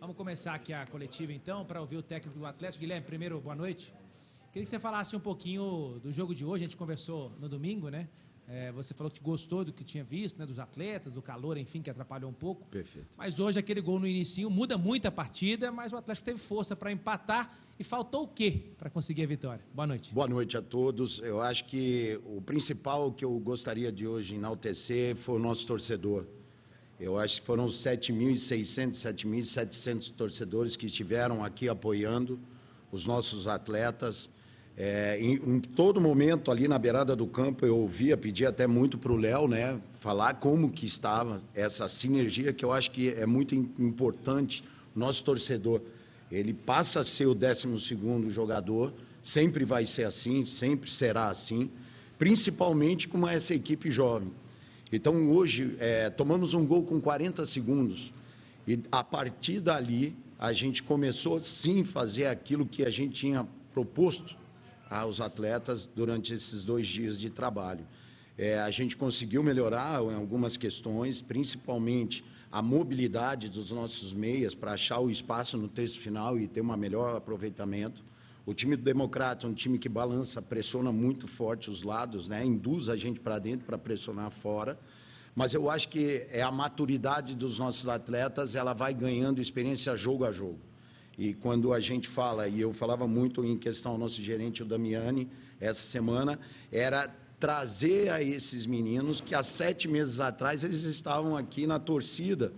Vamos começar aqui a coletiva, então, para ouvir o técnico do Atlético. Guilherme, primeiro, boa noite. Queria que você falasse um pouquinho do jogo de hoje. A gente conversou no domingo, né? Você falou que gostou do que tinha visto, né? Dos atletas, do calor, enfim, que atrapalhou um pouco. Perfeito. Mas hoje aquele gol no início muda muito a partida, mas o Atlético teve força para empatar. E faltou o quê para conseguir a vitória? Boa noite. Boa noite a todos. Eu acho que o principal que eu gostaria de hoje enaltecer foi o nosso torcedor. Eu acho que foram 7.600, 7.700 torcedores que estiveram aqui apoiando os nossos atletas. Em todo momento, ali na beirada do campo, eu ouvia, pedia até muito para o Léo, né, falar como que estava essa sinergia, que eu acho que é muito importante. O nosso torcedor, ele passa a ser o 12º jogador, sempre vai ser assim, sempre será assim, principalmente com essa equipe jovem. Então, hoje, tomamos um gol com 40 segundos e, a partir dali, a gente começou, sim, a fazer aquilo que a gente tinha proposto aos atletas durante esses 2 dias de trabalho. A gente conseguiu melhorar em algumas questões, principalmente a mobilidade dos nossos meias para achar o espaço no terço final e ter um melhor aproveitamento. O time do Democrata é um time que balança, pressiona muito forte os lados, né? Induz a gente para dentro para pressionar fora. Mas eu acho que a maturidade dos nossos atletas, ela vai ganhando experiência jogo a jogo. E quando a gente fala, e eu falava muito em questão ao nosso gerente, o Damiani, essa semana, era trazer a esses meninos que há 7 meses atrás eles estavam aqui na torcida,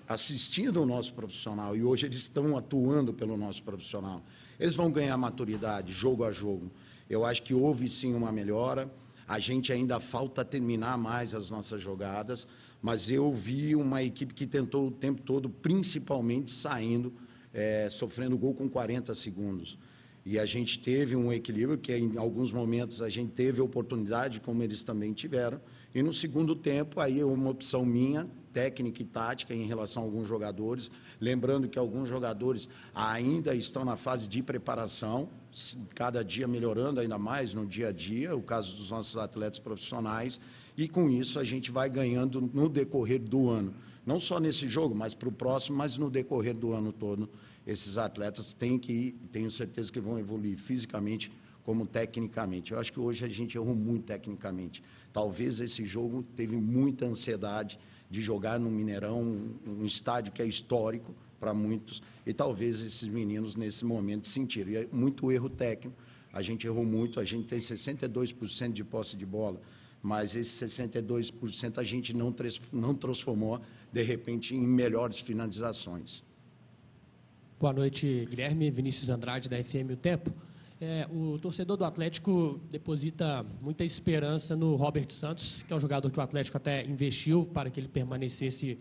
assistindo o nosso profissional, e hoje eles estão atuando pelo nosso profissional. Eles vão ganhar maturidade, jogo a jogo. Eu acho que houve sim uma melhora, a gente ainda falta terminar mais as nossas jogadas, mas eu vi uma equipe que tentou o tempo todo, principalmente saindo, sofrendo gol com 40 segundos. E a gente teve um equilíbrio, que em alguns momentos a gente teve oportunidade, como eles também tiveram. E no segundo tempo, aí é uma opção minha, técnica e tática, em relação a alguns jogadores. Lembrando que alguns jogadores ainda estão na fase de preparação, cada dia melhorando ainda mais no dia a dia, o caso dos nossos atletas profissionais. E com isso a gente vai ganhando no decorrer do ano. Não só nesse jogo, mas para o próximo, mas no decorrer do ano todo. Esses atletas tenho certeza que vão evoluir fisicamente como tecnicamente. Eu acho que hoje a gente errou muito tecnicamente. Talvez esse jogo teve muita ansiedade de jogar no Mineirão, um estádio que é histórico para muitos, e talvez esses meninos nesse momento sentiram. E é muito erro técnico, a gente errou muito, a gente tem 62% de posse de bola, mas esse 62% a gente não transformou, de repente, em melhores finalizações. Boa noite, Guilherme. Vinícius Andrade, da FM O Tempo. O torcedor do Atlético deposita muita esperança no Robert Santos, que é um jogador que o Atlético até investiu para que ele permanecesse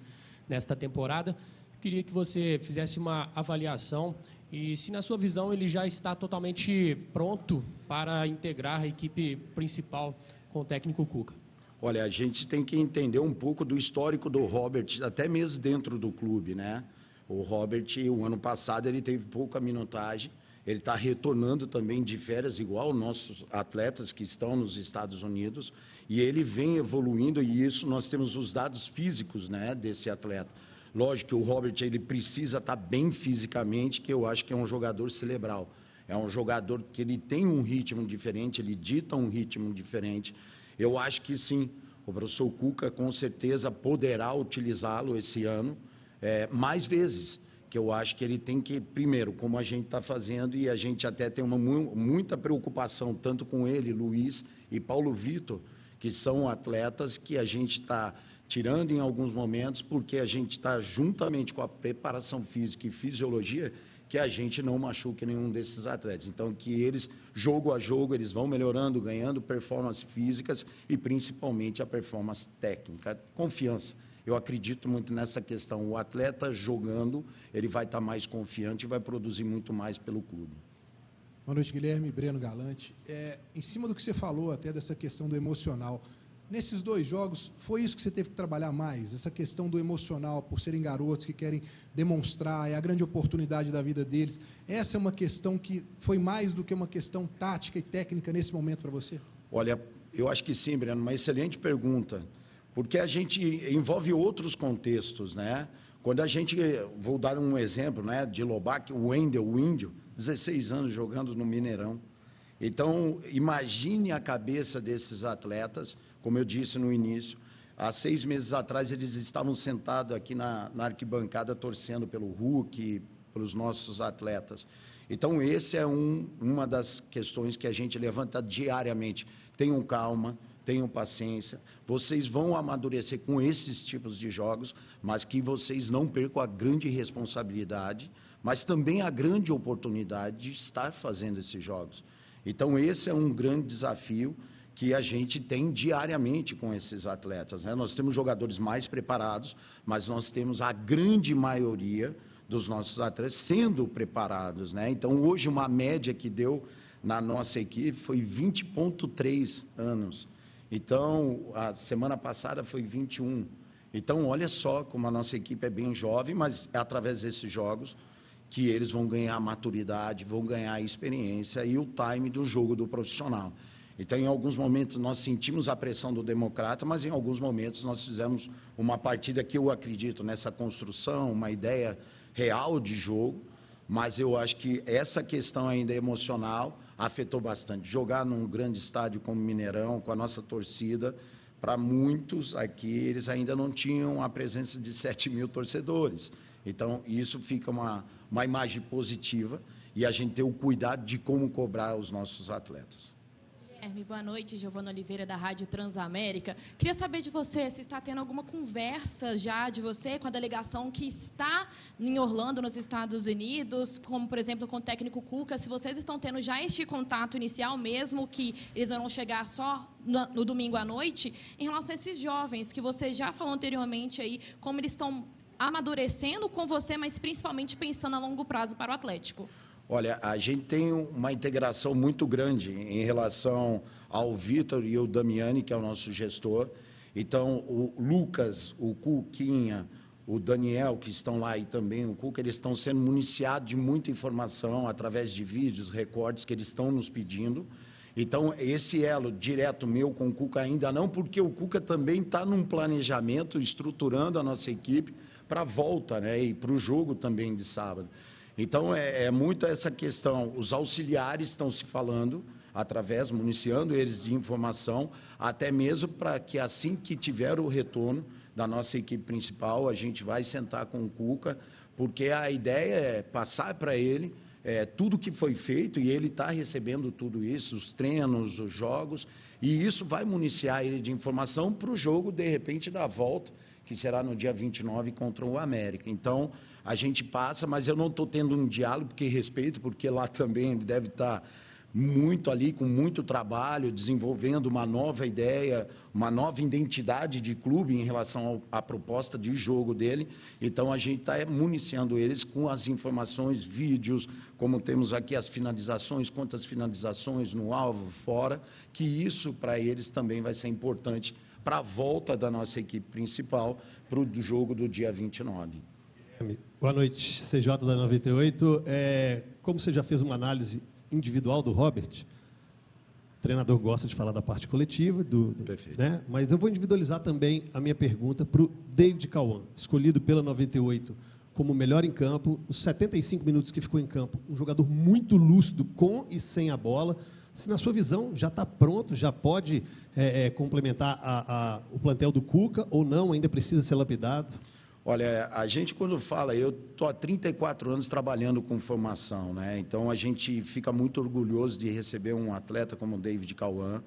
nesta temporada. Queria que você fizesse uma avaliação e se, na sua visão, ele já está totalmente pronto para integrar a equipe principal com o técnico Cuca. Olha, a gente tem que entender um pouco do histórico do Robert, até mesmo dentro do clube, né? O Robert, o ano passado, ele teve pouca minutagem, ele está retornando também de férias, igual nossos atletas que estão nos Estados Unidos, e ele vem evoluindo, e isso nós temos os dados físicos, né, desse atleta. Lógico que o Robert, ele precisa estar bem fisicamente, que eu acho que é um jogador cerebral. É um jogador que ele tem um ritmo diferente, ele dita um ritmo diferente. Eu acho que sim, o professor Cuca com certeza poderá utilizá-lo esse ano mais vezes, que eu acho que ele tem que, primeiro, como a gente está fazendo, e a gente até tem muita preocupação, tanto com ele, Luiz e Paulo Vitor, que são atletas que a gente está tirando em alguns momentos, porque a gente está juntamente com a preparação física e fisiologia, que a gente não machuque nenhum desses atletas. Então, que eles, jogo a jogo, eles vão melhorando, ganhando performances físicas e, principalmente, a performance técnica, confiança. Eu acredito muito nessa questão. O atleta jogando, ele vai estar mais confiante e vai produzir muito mais pelo clube. Boa noite, Guilherme. Breno Galante. Em cima do que você falou até dessa questão do emocional, nesses 2 jogos, foi isso que você teve que trabalhar mais? Essa questão do emocional, por serem garotos que querem demonstrar, é a grande oportunidade da vida deles. Essa é uma questão que foi mais do que uma questão tática e técnica nesse momento para você? Olha, eu acho que sim, Breno, uma excelente pergunta. Porque a gente envolve outros contextos, né? Quando a gente, vou dar um exemplo, né, de Lobac, o Wendel, o índio, 16 anos jogando no Mineirão. Então, imagine a cabeça desses atletas, como eu disse no início, há 6 meses atrás eles estavam sentados aqui na arquibancada torcendo pelo Hulk, pelos nossos atletas. Então, esse é uma das questões que a gente levanta diariamente. Tenham calma, tenham paciência, vocês vão amadurecer com esses tipos de jogos, mas que vocês não percam a grande responsabilidade, mas também a grande oportunidade de estar fazendo esses jogos. Então, esse é um grande desafio que a gente tem diariamente com esses atletas, né? Nós temos jogadores mais preparados, mas nós temos a grande maioria dos nossos atletas sendo preparados, né? Então, hoje, uma média que deu na nossa equipe foi 20,3 anos. Então, a semana passada foi 21. Então, olha só como a nossa equipe é bem jovem, mas é através desses jogos que eles vão ganhar maturidade, vão ganhar experiência e o time do jogo do profissional. Então, em alguns momentos, nós sentimos a pressão do Democrata, mas em alguns momentos nós fizemos uma partida que eu acredito nessa construção, uma ideia real de jogo, mas eu acho que essa questão ainda emocional afetou bastante. Jogar num grande estádio como Mineirão, com a nossa torcida, para muitos aqui, eles ainda não tinham a presença de 7 mil torcedores. Então, isso fica uma imagem positiva e a gente tem o cuidado de como cobrar os nossos atletas. Guilherme, boa noite. Giovana Oliveira, da Rádio Transamérica. Queria saber de você se está tendo alguma conversa já de você com a delegação que está em Orlando, nos Estados Unidos, como, por exemplo, com o técnico Cuca, se vocês estão tendo já este contato inicial, mesmo que eles vão chegar só no domingo à noite, em relação a esses jovens que você já falou anteriormente aí, como eles estão amadurecendo com você, mas principalmente pensando a longo prazo para o Atlético. Olha, a gente tem uma integração muito grande em relação ao Vitor e o Damiani, que é o nosso gestor. Então, o Lucas, o Cuquinha, o Daniel, que estão lá, e também o Cuca, eles estão sendo municiados de muita informação através de vídeos, recortes que eles estão nos pedindo. Então, esse elo direto meu com o Cuca ainda não, porque o Cuca também está num planejamento, estruturando a nossa equipe para a volta, né, e para o jogo também de sábado. Então, é muito essa questão. Os auxiliares estão se falando, municiando eles de informação, até mesmo para que, assim que tiver o retorno da nossa equipe principal, a gente vai sentar com o Cuca, porque a ideia é passar para ele tudo que foi feito, e ele está recebendo tudo isso, os treinos, os jogos, e isso vai municiar ele de informação para o jogo, de repente, da volta, que será no dia 29 contra o América. Então, a gente passa, mas eu não estou tendo um diálogo, porque respeito, porque lá também ele deve estar muito ali, com muito trabalho, desenvolvendo uma nova ideia, uma nova identidade de clube em relação à proposta de jogo dele. Então, a gente está municiando eles com as informações, vídeos, como temos aqui as finalizações, quantas finalizações no alvo, fora, que isso para eles também vai ser importante para a volta da nossa equipe principal para o jogo do dia 29. Boa noite, CJ da 98. Como você já fez uma análise individual do Robert, o treinador gosta de falar da parte coletiva, né? Mas eu vou individualizar também a minha pergunta para o David Cauã, escolhido pela 98 como melhor em campo, os 75 minutos que ficou em campo, um jogador muito lúcido, com e sem a bola. Se, na sua visão, já está pronto, já pode complementar o plantel do Cuca, ou não, ainda precisa ser lapidado? Olha, a gente quando fala, eu estou há 34 anos trabalhando com formação, né? Então a gente fica muito orgulhoso de receber um atleta como o David Cauã,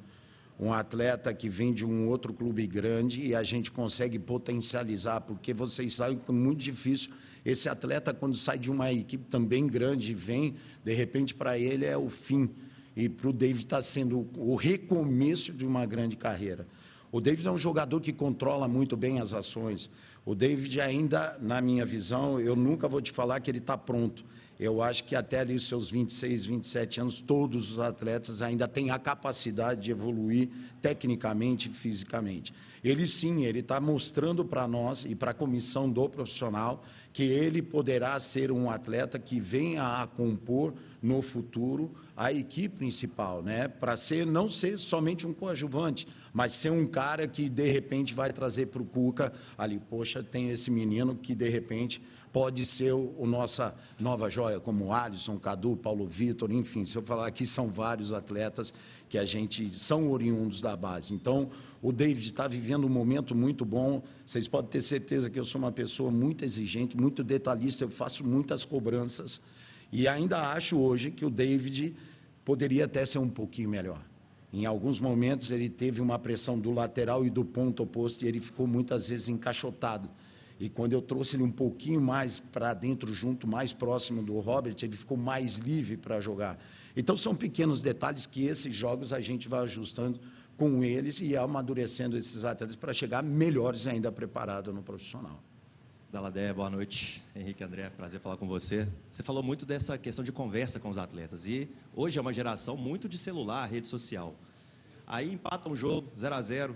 um atleta que vem de um outro clube grande, e a gente consegue potencializar, porque vocês sabem que é muito difícil esse atleta, quando sai de uma equipe também grande e vem, de repente para ele é o fim, e para o David está sendo o recomeço de uma grande carreira. O David é um jogador que controla muito bem as ações. O David ainda, na minha visão, eu nunca vou te falar que ele está pronto. Eu acho que até ali os seus 26, 27 anos, todos os atletas ainda têm a capacidade de evoluir tecnicamente e fisicamente. Ele sim, ele está mostrando para nós e para a comissão do profissional que ele poderá ser um atleta que venha a compor no futuro a equipe principal, né? Para não ser somente um coadjuvante, mas ser um cara que, de repente, vai trazer para o Cuca ali, poxa, tem esse menino que, de repente, pode ser o nossa nova joia, como o Alisson, Cadu, Paulo Vitor, enfim, se eu falar aqui, são vários atletas que a gente são oriundos da base. Então, o David está vivendo um momento muito bom, vocês podem ter certeza que eu sou uma pessoa muito exigente, muito detalhista, eu faço muitas cobranças, e ainda acho hoje que o David poderia até ser um pouquinho melhor. Em alguns momentos ele teve uma pressão do lateral e do ponto oposto e ele ficou muitas vezes encaixotado. E quando eu trouxe ele um pouquinho mais para dentro, junto, mais próximo do Robert, ele ficou mais livre para jogar. Então são pequenos detalhes que esses jogos a gente vai ajustando com eles e amadurecendo esses atletas para chegar melhores ainda preparados no profissional. Dalladé, boa noite. Henrique, André, prazer falar com você. Você falou muito dessa questão de conversa com os atletas e hoje é uma geração muito de celular, rede social. Aí empata um jogo, 0-0,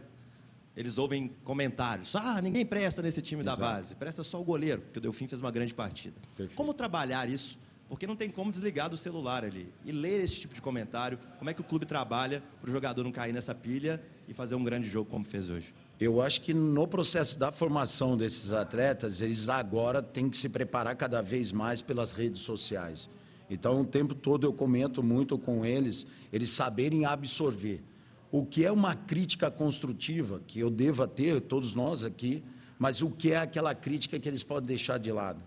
eles ouvem comentários. Ninguém presta nesse time da base, presta só o goleiro, porque o Delfim fez uma grande partida. Perfeito. Como trabalhar isso? Porque não tem como desligar do celular ali e ler esse tipo de comentário. Como é que o clube trabalha para o jogador não cair nessa pilha e fazer um grande jogo como fez hoje? Eu acho que no processo da formação desses atletas, eles agora têm que se preparar cada vez mais pelas redes sociais. Então, o tempo todo eu comento muito com eles saberem absorver. O que é uma crítica construtiva, que eu deva ter, todos nós aqui, mas o que é aquela crítica que eles podem deixar de lado.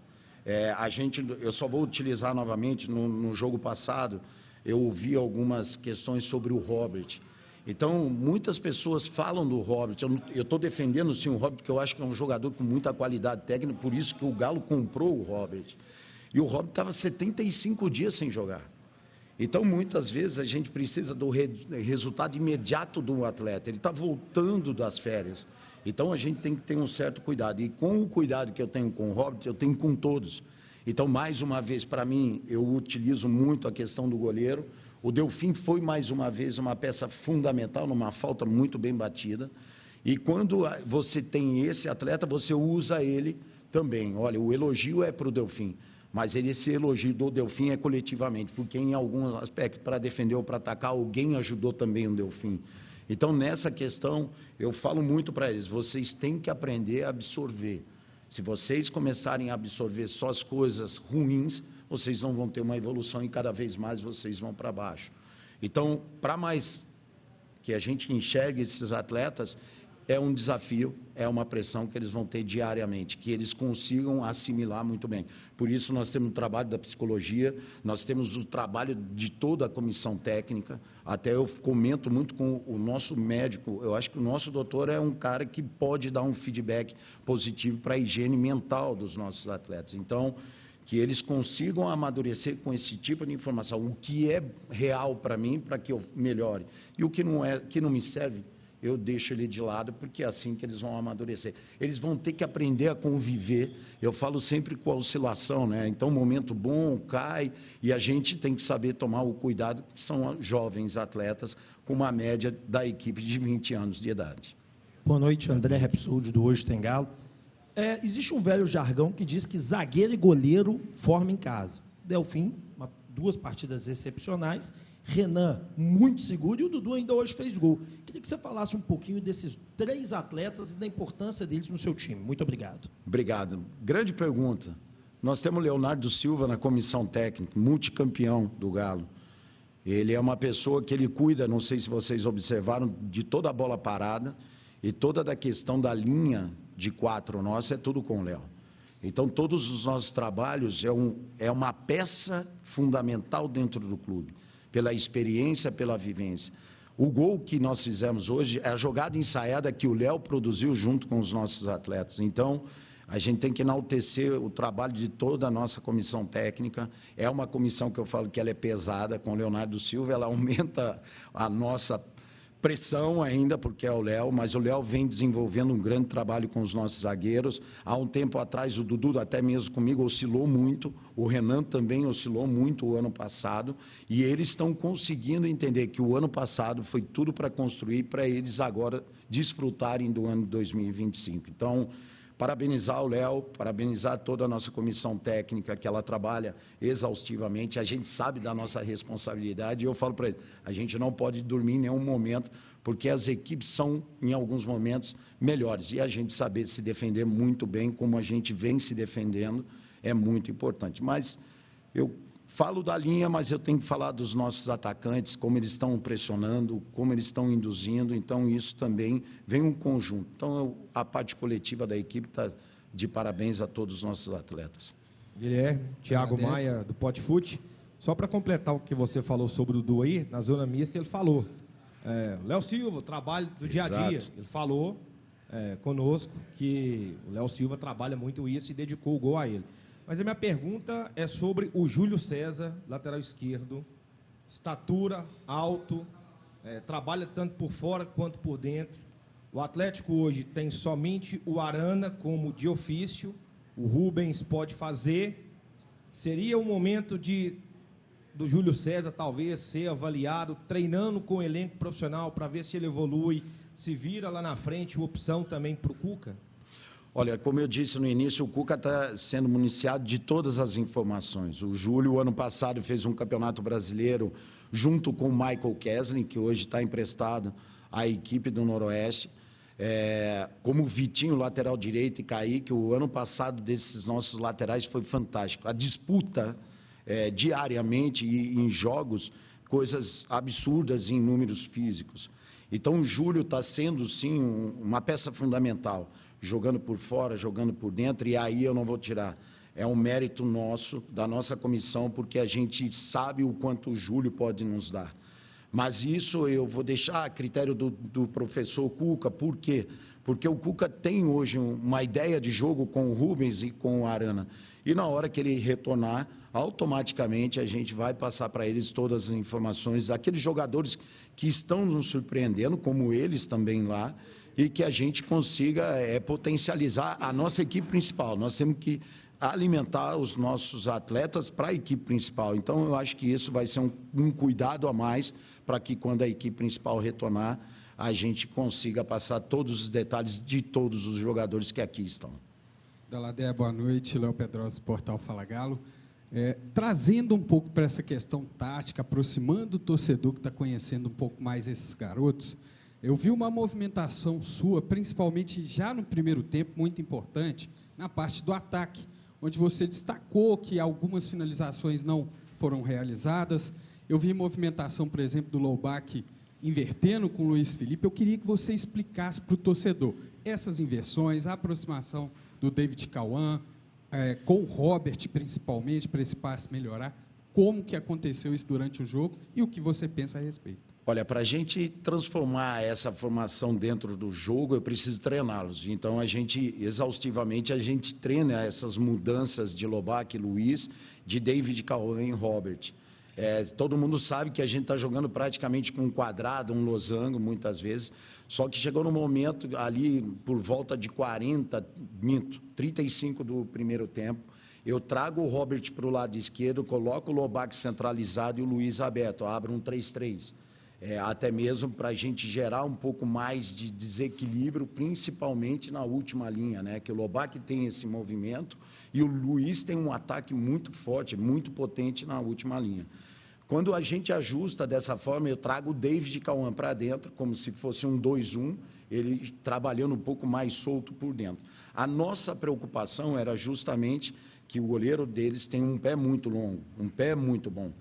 Eu só vou utilizar novamente, no jogo passado, eu ouvi algumas questões sobre o Robert. Então, muitas pessoas falam do Robert. Eu estou defendendo, sim, o Robert, porque eu acho que é um jogador com muita qualidade técnica, por isso que o Galo comprou o Robert. E o Robert estava 75 dias sem jogar. Então, muitas vezes, a gente precisa do resultado imediato do atleta. Ele está voltando das férias. Então, a gente tem que ter um certo cuidado. E com o cuidado que eu tenho com o Robert, eu tenho com todos. Então, mais uma vez, para mim, eu utilizo muito a questão do goleiro. O Delfim foi, mais uma vez, uma peça fundamental, numa falta muito bem batida. E quando você tem esse atleta, você usa ele também. Olha, o elogio é para o Delfim, mas esse elogio do Delfim é coletivamente, porque em alguns aspectos, para defender ou para atacar, alguém ajudou também o Delfim. Então, nessa questão, eu falo muito para eles, vocês têm que aprender a absorver. Se vocês começarem a absorver só as coisas ruins, vocês não vão ter uma evolução e cada vez mais vocês vão para baixo. Então, para mais que a gente enxergue esses atletas, é um desafio, é uma pressão que eles vão ter diariamente, que eles consigam assimilar muito bem. Por isso, nós temos o trabalho da psicologia, nós temos o trabalho de toda a comissão técnica, até eu comento muito com o nosso médico, eu acho que o nosso doutor é um cara que pode dar um feedback positivo para a higiene mental dos nossos atletas. Então, que eles consigam amadurecer com esse tipo de informação, o que é real para mim, para que eu melhore, e o que não é, que não me serve, eu deixo ele de lado, porque é assim que eles vão amadurecer. Eles vão ter que aprender a conviver, eu falo sempre com a oscilação, né? Então, um momento bom, cai, e a gente tem que saber tomar o cuidado, que são jovens atletas, com uma média da equipe de 20 anos de idade. Boa noite, André Repsoldi, do Hoje Tem Galo. Existe um velho jargão que diz que zagueiro e goleiro formam em casa. Delfim, 2 partidas excepcionais, Renan, muito seguro, e o Dudu ainda hoje fez gol. Queria que você falasse um pouquinho desses 3 atletas e da importância deles no seu time. Muito obrigado. Obrigado. Grande pergunta. Nós temos o Leonardo Silva na comissão técnica, multicampeão do Galo. Ele é uma pessoa que ele cuida, não sei se vocês observaram, de toda a bola parada e toda a questão da linha de 4 nossa, é tudo com o Léo. Então, todos os nossos trabalhos é uma peça fundamental dentro do clube, pela experiência, pela vivência. O gol que nós fizemos hoje é a jogada ensaiada que o Léo produziu junto com os nossos atletas. Então, a gente tem que enaltecer o trabalho de toda a nossa comissão técnica. É uma comissão que eu falo que ela é pesada, com o Leonardo Silva, ela aumenta a nossa pressão ainda, porque é o Léo, mas o Léo vem desenvolvendo um grande trabalho com os nossos zagueiros. Há um tempo atrás, o Dudu, até mesmo comigo, oscilou muito, o Renan também oscilou muito o ano passado, e eles estão conseguindo entender que o ano passado foi tudo para construir, para eles agora desfrutarem do ano de 2025. Então, parabenizar o Léo, parabenizar toda a nossa comissão técnica, que ela trabalha exaustivamente. A gente sabe da nossa responsabilidade e eu falo para eles, a gente não pode dormir em nenhum momento, porque as equipes são, em alguns momentos, melhores. E a gente saber se defender muito bem, como a gente vem se defendendo, é muito importante. Mas eu falo da linha, mas eu tenho que falar dos nossos atacantes, como eles estão pressionando, como eles estão induzindo. Então, isso também vem um conjunto. Então, a parte coletiva da equipe está de parabéns a todos os nossos atletas. Guilherme, Thiago Maia, do Potfute. Só para completar o que você falou sobre o Dudu aí, na zona mista ele falou. Léo Silva, o trabalho do dia a dia. Ele falou conosco que o Léo Silva trabalha muito isso e dedicou o gol a ele. Mas a minha pergunta é sobre o Júlio César, lateral esquerdo. Estatura, alto, trabalha tanto por fora quanto por dentro. O Atlético hoje tem somente o Arana como de ofício. O Rubens pode fazer. Seria o momento do Júlio César talvez ser avaliado, treinando com o elenco profissional para ver se ele evolui, se vira lá na frente, opção também para o Cuca? Olha, como eu disse no início, o Cuca está sendo municiado de todas as informações. O Júlio, ano passado, fez um campeonato brasileiro junto com o Michael Kesling, que hoje está emprestado à equipe do Noroeste. Como Vitinho, lateral direito, e Kaique, o ano passado desses nossos laterais foi fantástico. A disputa diariamente e em jogos, coisas absurdas em números físicos. Então, o Júlio está sendo, sim, uma peça fundamental, jogando por fora, jogando por dentro, e aí eu não vou tirar. É um mérito nosso, da nossa comissão, porque a gente sabe o quanto o Júlio pode nos dar. Mas isso eu vou deixar a critério do professor Cuca. Por quê? Porque o Cuca tem hoje uma ideia de jogo com o Rubens e com o Arana. E na hora que ele retornar, automaticamente a gente vai passar para eles todas as informações, aqueles jogadores que estão nos surpreendendo, como eles também lá, e que a gente consiga potencializar a nossa equipe principal. Nós temos que alimentar os nossos atletas para a equipe principal. Então, eu acho que isso vai ser um cuidado a mais para que, quando a equipe principal retornar, a gente consiga passar todos os detalhes de todos os jogadores que aqui estão. Daladeia, boa noite. Léo Pedrosa, do Portal Fala Galo. Trazendo um pouco para essa questão tática, aproximando o torcedor que está conhecendo um pouco mais esses garotos, eu vi uma movimentação sua, principalmente já no primeiro tempo, muito importante, na parte do ataque, onde você destacou que algumas finalizações não foram realizadas. Eu vi movimentação, por exemplo, do Loubach invertendo com o Luiz Felipe. Eu queria que você explicasse para o torcedor essas inversões, a aproximação do David Cauã, com o Robert, principalmente, para esse passe melhorar. Como que aconteceu isso durante o jogo e o que você pensa a respeito? Olha, para a gente transformar essa formação dentro do jogo, eu preciso treiná-los. Então, exaustivamente, a gente treina essas mudanças de Loubach e Luiz, de David Cauã e Robert. Todo mundo sabe que a gente está jogando praticamente com um quadrado, um losango, muitas vezes, só que chegou no momento, ali, por volta de 35 do primeiro tempo, eu trago o Robert para o lado esquerdo, coloco o Loubach centralizado e o Luiz aberto, abro um 3-3. Até mesmo para a gente gerar um pouco mais de desequilíbrio, principalmente na última linha, né? Que o Loubach tem esse movimento e o Luiz tem um ataque muito forte, muito potente na última linha. Quando a gente ajusta dessa forma, eu trago o David Cauã para dentro, como se fosse um 2-1, ele trabalhando um pouco mais solto por dentro. A nossa preocupação era justamente que o goleiro deles tem um pé muito longo, um pé muito bom.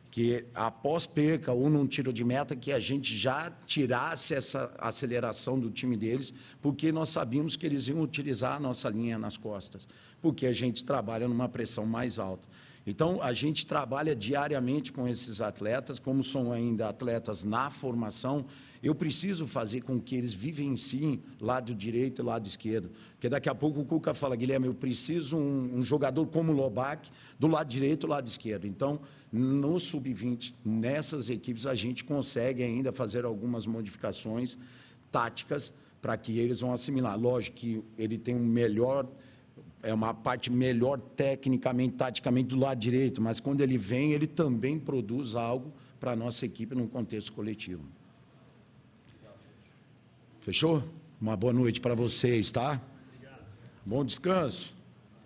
Que após perca ou num tiro de meta, que a gente já tirasse essa aceleração do time deles, porque nós sabíamos que eles iam utilizar a nossa linha nas costas, porque a gente trabalha numa pressão mais alta. Então, a gente trabalha diariamente com esses atletas, como são ainda atletas na formação, eu preciso fazer com que eles vivenciem lado direito e lado esquerdo. Porque daqui a pouco o Cuca fala, Guilherme, eu preciso um jogador como o Loubach do lado direito e lado esquerdo. Então, no Sub-20, nessas equipes, a gente consegue ainda fazer algumas modificações táticas para que eles vão assimilar. Lógico que ele tem uma parte melhor tecnicamente, taticamente do lado direito, mas quando ele vem, ele também produz algo para a nossa equipe num contexto coletivo. Fechou? Uma boa noite para vocês, tá? Bom descanso.